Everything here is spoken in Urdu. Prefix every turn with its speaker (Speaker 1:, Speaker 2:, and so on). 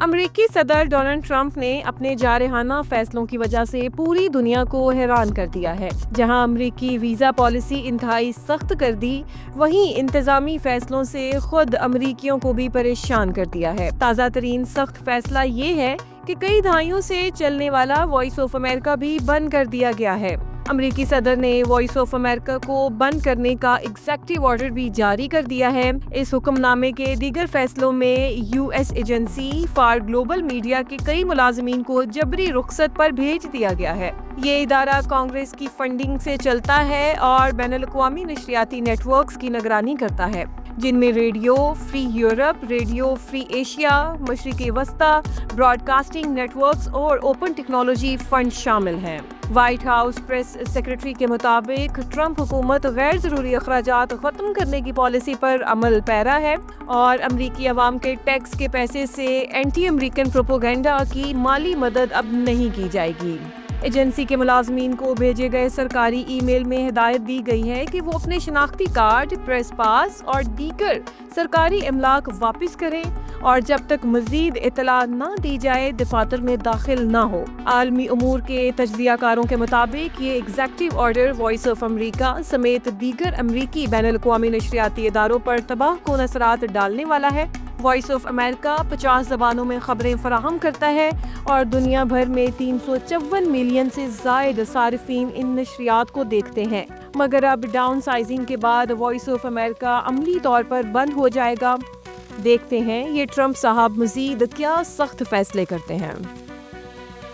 Speaker 1: امریکی صدر ڈونلڈ ٹرمپ نے اپنے جارحانہ فیصلوں کی وجہ سے پوری دنیا کو حیران کر دیا ہے۔ جہاں امریکی ویزا پالیسی انتہائی سخت کر دی، وہیں انتظامی فیصلوں سے خود امریکیوں کو بھی پریشان کر دیا ہے۔ تازہ ترین سخت فیصلہ یہ ہے کہ کئی دہائیوں سے چلنے والا وائس آف امریکہ بھی بند کر دیا گیا ہے۔ امریکی صدر نے وائس آف امریکہ کو بند کرنے کا ایگزیکٹو آرڈر بھی جاری کر دیا ہے۔ اس حکم نامے کے دیگر فیصلوں میں U S agency for global media کے کئی ملازمین کو جبری رخصت پر بھیج دیا گیا ہے۔ یہ ادارہ کانگریس کی فنڈنگ سے چلتا ہے اور بین الاقوامی نشریاتی نیٹ ورکس کی نگرانی کرتا ہے، جن میں radio free Europe, radio free Asia, مشرق وسطی براڈ کاسٹنگ نیٹ ورکس اور اوپن ٹیکنالوجی فنڈ شامل ہیں۔ وائٹ ہاؤس پریس سیکریٹری کے مطابق ٹرمپ حکومت غیر ضروری اخراجات ختم کرنے کی پالیسی پر عمل پیرا ہے اور امریکی عوام کے ٹیکس کے پیسے سے اینٹی امریکن پروپیگنڈا کی مالی مدد اب نہیں کی جائے گی۔ ایجنسی کے ملازمین کو بھیجے گئے سرکاری ای میل میں ہدایت دی گئی ہے کہ وہ اپنے شناختی کارڈ، پریس پاس اور دیگر سرکاری املاک واپس کریں اور جب تک مزید اطلاع نہ دی جائے دفاتر میں داخل نہ ہو۔ عالمی امور کے تجزیہ کاروں کے مطابق یہ executive order Voice of America سمیت دیگر امریکی بین الاقوامی نشریاتی اداروں پر تباہ کن اثرات ڈالنے والا ہے۔ وائس آف امریکہ 50 زبانوں میں خبریں فراہم کرتا ہے اور دنیا بھر میں 354 ملین سے زائد صارفین ان نشریات کو دیکھتے ہیں، مگر اب ڈاؤن سائزنگ کے بعد وائس آف امریکہ عملی طور پر بند ہو جائے گا۔ دیکھتے ہیں یہ ٹرمپ صاحب مزید کیا سخت فیصلے کرتے ہیں۔